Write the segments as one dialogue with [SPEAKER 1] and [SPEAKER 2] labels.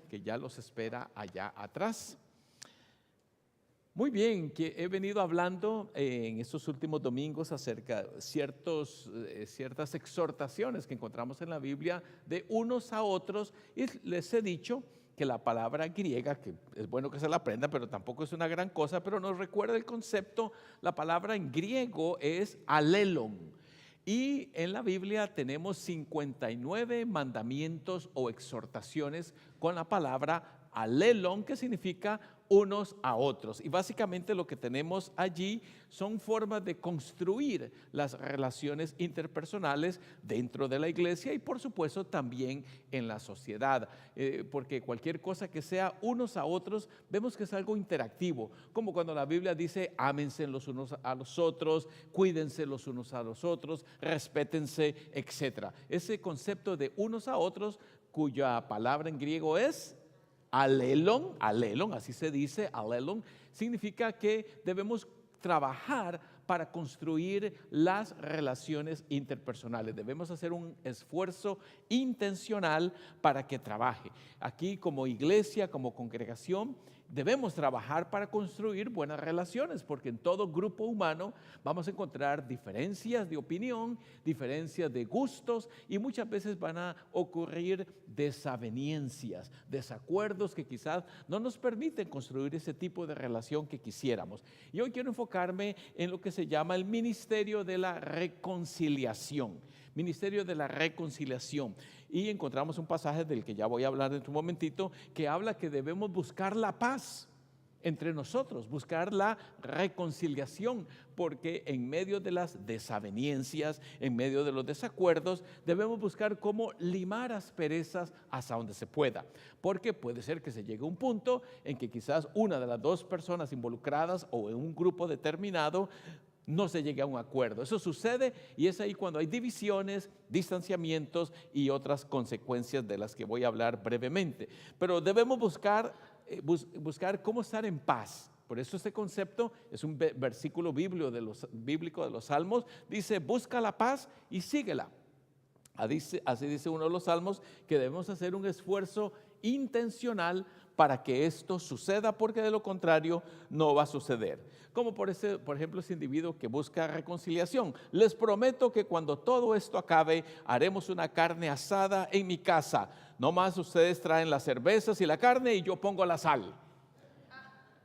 [SPEAKER 1] que ya los espera allá atrás. Muy bien, que he venido hablando en estos últimos domingos acerca de ciertas exhortaciones que encontramos en la Biblia de unos a otros, y les he dicho que la palabra griega, que es bueno que se la aprenda, pero tampoco es una gran cosa, pero nos recuerda el concepto. La palabra en griego es alelon, y en la Biblia tenemos 59 mandamientos o exhortaciones con la palabra alelon, que significa unos a otros. Y básicamente lo que tenemos allí son formas de construir las relaciones interpersonales dentro de la iglesia y por supuesto también en la sociedad, porque cualquier cosa que sea unos a otros, vemos que es algo interactivo, como cuando la Biblia dice ámense los unos a los otros, cuídense los unos a los otros, respétense, etc. Ese concepto de unos a otros, cuya palabra en griego es alelon, así se dice, alelon, significa que debemos trabajar para construir las relaciones interpersonales. Debemos hacer un esfuerzo intencional para que trabaje. Aquí como iglesia, como congregación, debemos trabajar para construir buenas relaciones, porque en todo grupo humano vamos a encontrar diferencias de opinión, diferencias de gustos, y muchas veces van a ocurrir desavenencias, desacuerdos que quizás no nos permiten construir ese tipo de relación que quisiéramos. Y hoy quiero enfocarme en lo que se llama el ministerio de la reconciliación. Ministerio de la reconciliación. Y encontramos un pasaje del que ya voy a hablar en un momentito, que habla que debemos buscar la paz entre nosotros, buscar la reconciliación, porque en medio de las desavenencias, en medio de los desacuerdos, debemos buscar cómo limar asperezas hasta donde se pueda, porque puede ser que se llegue a un punto en que quizás una de las dos personas involucradas o en un grupo determinado no se llegue a un acuerdo. Eso sucede y es ahí cuando hay divisiones, distanciamientos y otras consecuencias de las que voy a hablar brevemente. Pero debemos buscar cómo estar en paz. Por eso este concepto es un versículo bíblico de los Salmos. Dice, busca la paz y síguela. Así dice uno de los Salmos, que debemos hacer un esfuerzo intencional para que esto suceda, porque de lo contrario no va a suceder. Como por ejemplo ese individuo que busca reconciliación. Les prometo que cuando todo esto acabe, haremos una carne asada en mi casa. No más ustedes traen las cervezas y la carne y yo pongo la sal.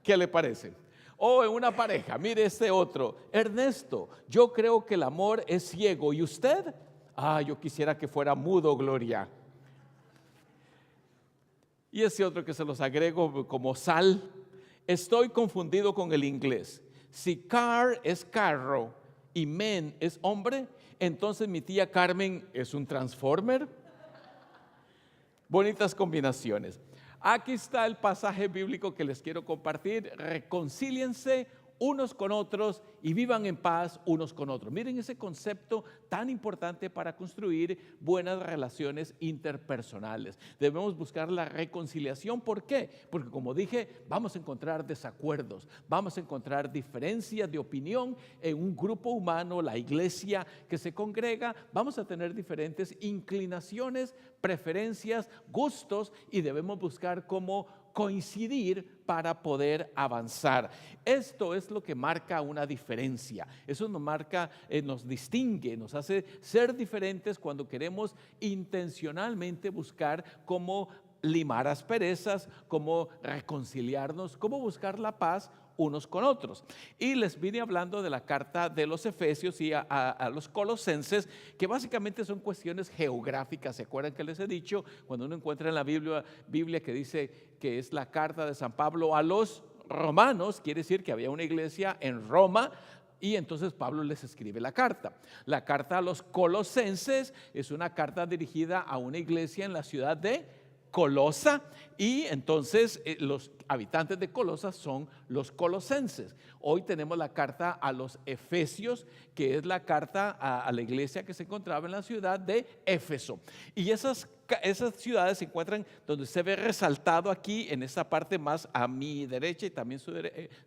[SPEAKER 1] ¿Qué le parece? O en una pareja, mire este otro. Ernesto, yo creo que el amor es ciego. ¿Y usted? Yo quisiera que fuera mudo, Gloria. Y ese otro que se los agrego como sal. Estoy confundido con el inglés. Si car es carro y men es hombre, entonces mi tía Carmen es un transformer. Bonitas combinaciones. Aquí está el pasaje bíblico que les quiero compartir. Reconcíliense unos con otros y vivan en paz unos con otros. Miren ese concepto tan importante para construir buenas relaciones interpersonales. Debemos buscar la reconciliación. ¿Por qué? Porque como dije, vamos a encontrar desacuerdos, vamos a encontrar diferencias de opinión en un grupo humano, la iglesia que se congrega. Vamos a tener diferentes inclinaciones, preferencias, gustos, y debemos buscar cómo coincidir para poder avanzar. Esto es lo que marca una diferencia. Eso nos marca, nos distingue, nos hace ser diferentes cuando queremos intencionalmente buscar cómo limar asperezas, cómo reconciliarnos, cómo buscar la paz unos con otros. Y les vine hablando de la carta de los Efesios y a los Colosenses, que básicamente son cuestiones geográficas. ¿Se acuerdan que les he dicho? Cuando uno encuentra en la Biblia que dice que es la carta de San Pablo a los romanos, quiere decir que había una iglesia en Roma, y entonces Pablo les escribe la carta. La carta a los Colosenses es una carta dirigida a una iglesia en la ciudad de Colosa, y entonces los habitantes de Colosa son los colosenses. Hoy tenemos la carta a los Efesios, que es la carta a la iglesia que se encontraba en la ciudad de Éfeso. Y esas esas ciudades se encuentran donde se ve resaltado aquí en esta parte más a mi derecha y también su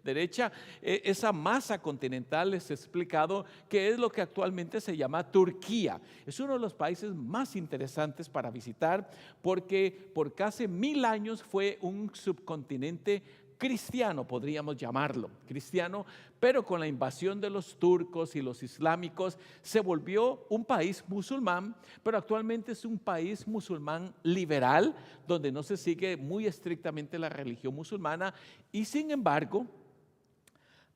[SPEAKER 1] derecha, esa masa continental. Les he explicado que es lo que actualmente se llama Turquía. Es uno de los países más interesantes para visitar porque por casi 1000 años fue un subcontinente cristiano, podríamos llamarlo cristiano, pero con la invasión de los turcos y los islámicos se volvió un país musulmán, pero actualmente es un país musulmán liberal, donde no se sigue muy estrictamente la religión musulmana, y sin embargo,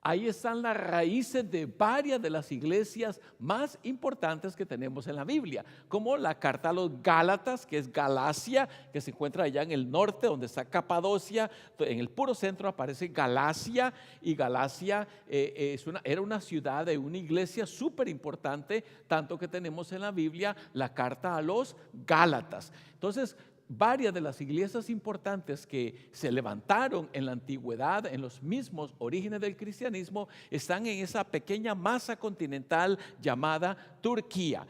[SPEAKER 1] ahí están las raíces de varias de las iglesias más importantes que tenemos en la Biblia, como la carta a los Gálatas, que es Galacia, que se encuentra allá en el norte, donde está Capadocia. En el puro centro aparece Galacia, y Galacia era una ciudad de una iglesia súper importante, tanto que tenemos en la Biblia la carta a los Gálatas. Entonces, varias de las iglesias importantes que se levantaron en la antigüedad, en los mismos orígenes del cristianismo, están en esa pequeña masa continental llamada Turquía.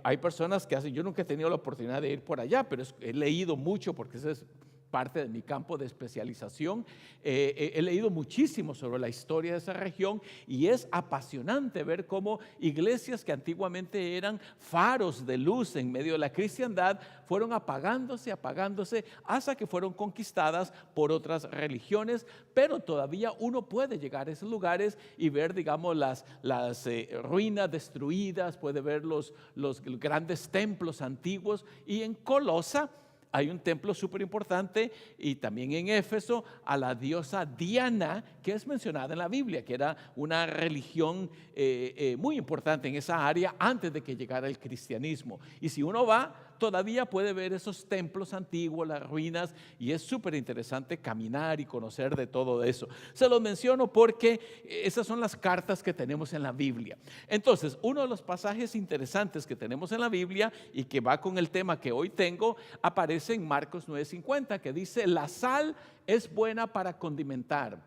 [SPEAKER 1] Hay personas que hacen, yo nunca he tenido la oportunidad de ir por allá, pero he leído mucho porque ese es parte de mi campo de especialización. He leído muchísimo sobre la historia de esa región y es apasionante ver cómo iglesias que antiguamente eran faros de luz en medio de la cristiandad fueron apagándose hasta que fueron conquistadas por otras religiones, pero todavía uno puede llegar a esos lugares y ver, digamos, las ruinas destruidas, puede ver los grandes templos antiguos. Y en Colosa hay un templo súper importante, y también en Éfeso a la diosa Diana, que es mencionada en la Biblia, que era una religión muy importante en esa área antes de que llegara el cristianismo. Y si uno va, todavía puede ver esos templos antiguos, las ruinas, y es súper interesante caminar y conocer de todo eso. Se los menciono porque esas son las cartas que tenemos en la Biblia. Entonces, uno de los pasajes interesantes que tenemos en la Biblia y que va con el tema que hoy tengo, aparece en Marcos 9:50, que dice: la sal es buena para condimentar,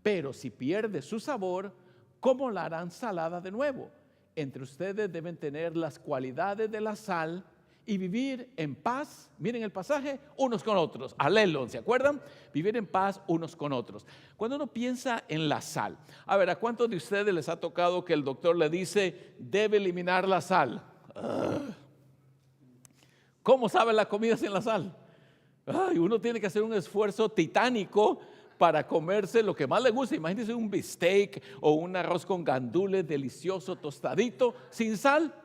[SPEAKER 1] pero si pierde su sabor, ¿cómo la harán salada de nuevo? Entre ustedes deben tener las cualidades de la sal y vivir en paz, miren el pasaje, unos con otros. Alelón, ¿se acuerdan? Vivir en paz unos con otros. Cuando uno piensa en la sal, a ver, ¿a cuántos de ustedes les ha tocado que el doctor le dice debe eliminar la sal? ¿Cómo sabe la comida sin la sal? Uno tiene que hacer un esfuerzo titánico para comerse lo que más le gusta. Imagínense un bistec o un arroz con gandules delicioso, tostadito, sin sal.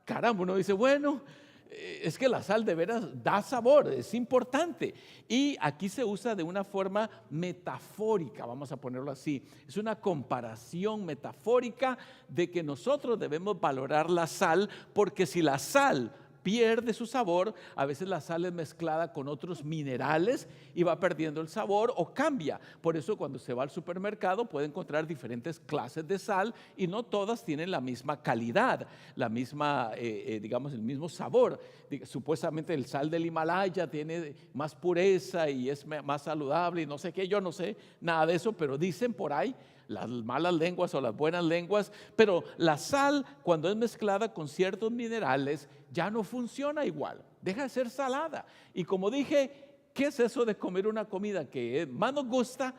[SPEAKER 1] Caramba, uno dice, bueno, es que la sal de veras da sabor, es importante. Y aquí se usa de una forma metafórica, vamos a ponerlo así. Es una comparación metafórica de que nosotros debemos valorar la sal, porque si la sal pierde su sabor, a veces la sal es mezclada con otros minerales y va perdiendo el sabor o cambia. Por eso cuando se va al supermercado puede encontrar diferentes clases de sal y no todas tienen la misma calidad, la misma, digamos, el mismo sabor. Supuestamente el sal del Himalaya tiene más pureza y es más saludable y no sé qué, yo no sé nada de eso, pero dicen por ahí las malas lenguas o las buenas lenguas, pero la sal, cuando es mezclada con ciertos minerales, ya no funciona igual, deja de ser salada. Y como dije, ¿qué es eso de comer una comida que más nos gusta,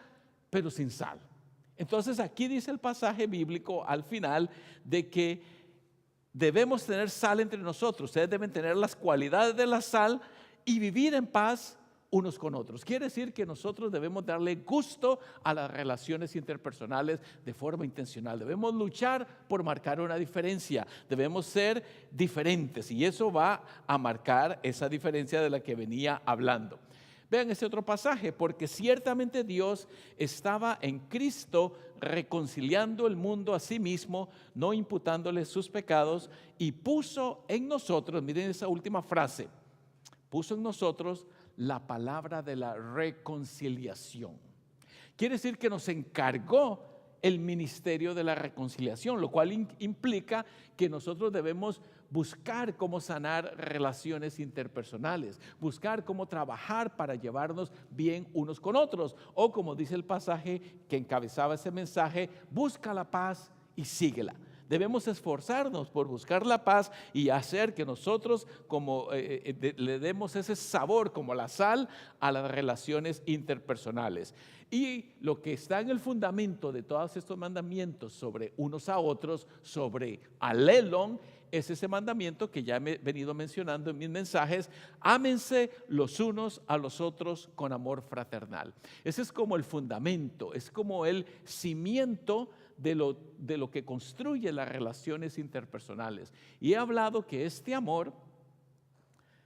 [SPEAKER 1] pero sin sal? Entonces aquí dice el pasaje bíblico al final de que debemos tener sal entre nosotros. Ustedes deben tener las cualidades de la sal y vivir en paz unos con otros. Quiere decir que nosotros debemos darle gusto a las relaciones interpersonales de forma intencional. Debemos luchar por marcar una diferencia. Debemos ser diferentes y eso va a marcar esa diferencia de la que venía hablando. Vean ese otro pasaje, porque ciertamente Dios estaba en Cristo reconciliando el mundo a sí mismo, no imputándole sus pecados, y puso en nosotros, miren esa última frase, puso en nosotros la palabra de la reconciliación. Quiere decir que nos encargó el ministerio de la reconciliación, lo cual implica que nosotros debemos buscar cómo sanar relaciones interpersonales, buscar cómo trabajar para llevarnos bien unos con otros, o como dice el pasaje que encabezaba ese mensaje, busca la paz y síguela. Debemos esforzarnos por buscar la paz y hacer que nosotros le demos ese sabor como la sal a las relaciones interpersonales. Y lo que está en el fundamento de todos estos mandamientos sobre unos a otros, sobre alelon, es ese mandamiento que ya he venido mencionando en mis mensajes: ámense los unos a los otros con amor fraternal. Ese es como el fundamento, es como el cimiento de lo que construye las relaciones interpersonales. Y he hablado que ese amor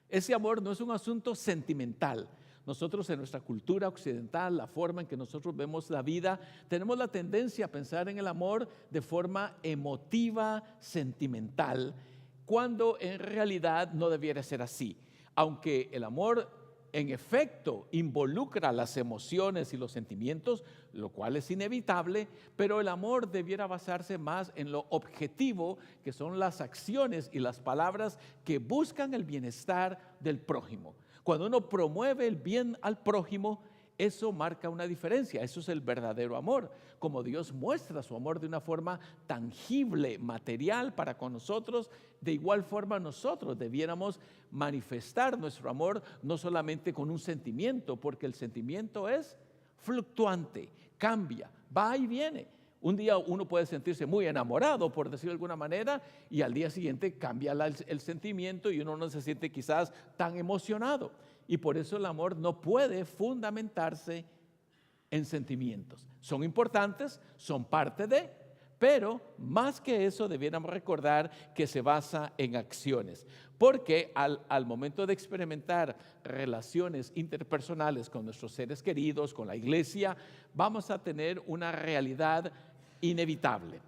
[SPEAKER 1] no es un asunto sentimental. Nosotros en nuestra cultura occidental, la forma en que nosotros vemos la vida, tenemos la tendencia a pensar en el amor de forma emotiva, sentimental, cuando en realidad no debiera ser así. Aunque el amor en efecto involucra las emociones y los sentimientos, lo cual es inevitable, pero el amor debiera basarse más en lo objetivo, que son las acciones y las palabras que buscan el bienestar del prójimo. Cuando uno promueve el bien al prójimo, eso marca una diferencia. Eso es el verdadero amor. Como Dios muestra su amor de una forma tangible, material para con nosotros, de igual forma nosotros debiéramos manifestar nuestro amor no solamente con un sentimiento, porque el sentimiento es fluctuante, cambia, va y viene. Un día uno puede sentirse muy enamorado, por decirlo de alguna manera, y al día siguiente cambia el sentimiento y uno no se siente quizás tan emocionado. Y por eso el amor no puede fundamentarse en sentimientos. Son importantes, son parte de, pero más que eso debiéramos recordar que se basa en acciones. Porque al momento de experimentar relaciones interpersonales con nuestros seres queridos, con la iglesia, vamos a tener una realidad inevitable.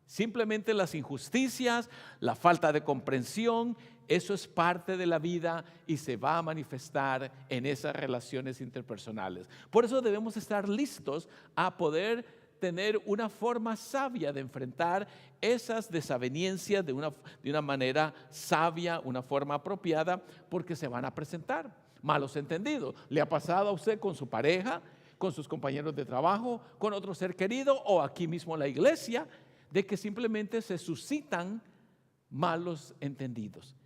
[SPEAKER 1] Simplemente las injusticias, la falta de comprensión, eso es parte de la vida y se va a manifestar en esas relaciones interpersonales. Por eso debemos estar listos a poder tener una forma sabia de enfrentar esas desavenencias de una manera sabia, una forma apropiada, porque se van a presentar malos entendidos. ¿Le ha pasado a usted con su pareja, con sus compañeros de trabajo, con otro ser querido o aquí mismo en la iglesia, de que simplemente se suscitan malos entendidos?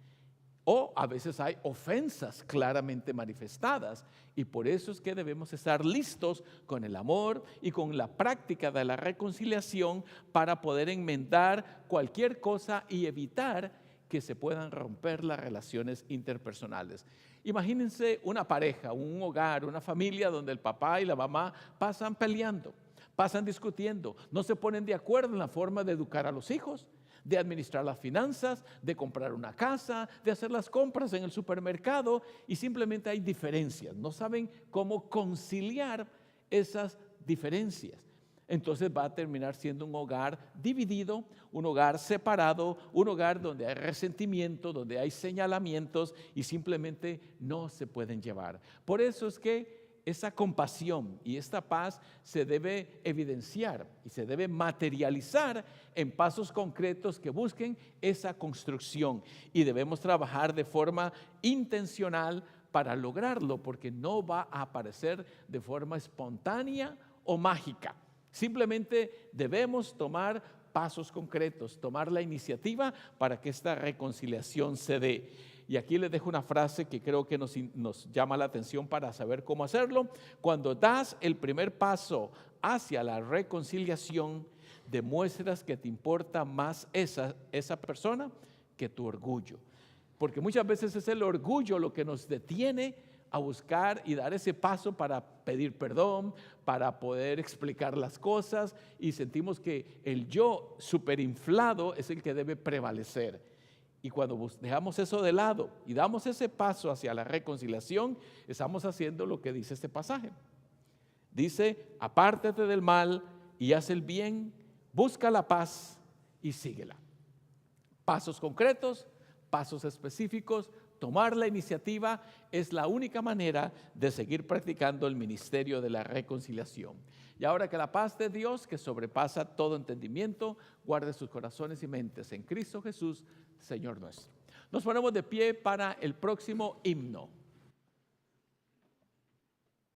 [SPEAKER 1] O a veces hay ofensas claramente manifestadas, y por eso es que debemos estar listos con el amor y con la práctica de la reconciliación para poder enmendar cualquier cosa y evitar que se puedan romper las relaciones interpersonales. Imagínense una pareja, un hogar, una familia donde el papá y la mamá pasan peleando, pasan discutiendo, no se ponen de acuerdo en la forma de educar a los hijos, de administrar las finanzas, de comprar una casa, de hacer las compras en el supermercado, y simplemente hay diferencias. No saben cómo conciliar esas diferencias. Entonces va a terminar siendo un hogar dividido, un hogar separado, un hogar donde hay resentimiento, donde hay señalamientos y simplemente no se pueden llevar. Por eso es que esa compasión y esta paz se debe evidenciar y se debe materializar en pasos concretos que busquen esa construcción, y debemos trabajar de forma intencional para lograrlo, porque no va a aparecer de forma espontánea o mágica. Simplemente debemos tomar pasos concretos, tomar la iniciativa para que esta reconciliación se dé. Y aquí les dejo una frase que creo que nos llama la atención para saber cómo hacerlo. Cuando das el primer paso hacia la reconciliación, demuestras que te importa más esa persona que tu orgullo. Porque muchas veces es el orgullo lo que nos detiene a buscar y dar ese paso para pedir perdón, para poder explicar las cosas, y sentimos que el yo superinflado es el que debe prevalecer. Y cuando dejamos eso de lado y damos ese paso hacia la reconciliación, estamos haciendo lo que dice este pasaje. Dice: apártate del mal y haz el bien, busca la paz y síguela. Pasos concretos, pasos específicos. Tomar la iniciativa es la única manera de seguir practicando el ministerio de la reconciliación. Y ahora que la paz de Dios, que sobrepasa todo entendimiento, guarde sus corazones y mentes en Cristo Jesús, Señor nuestro. Nos ponemos de pie para el próximo himno.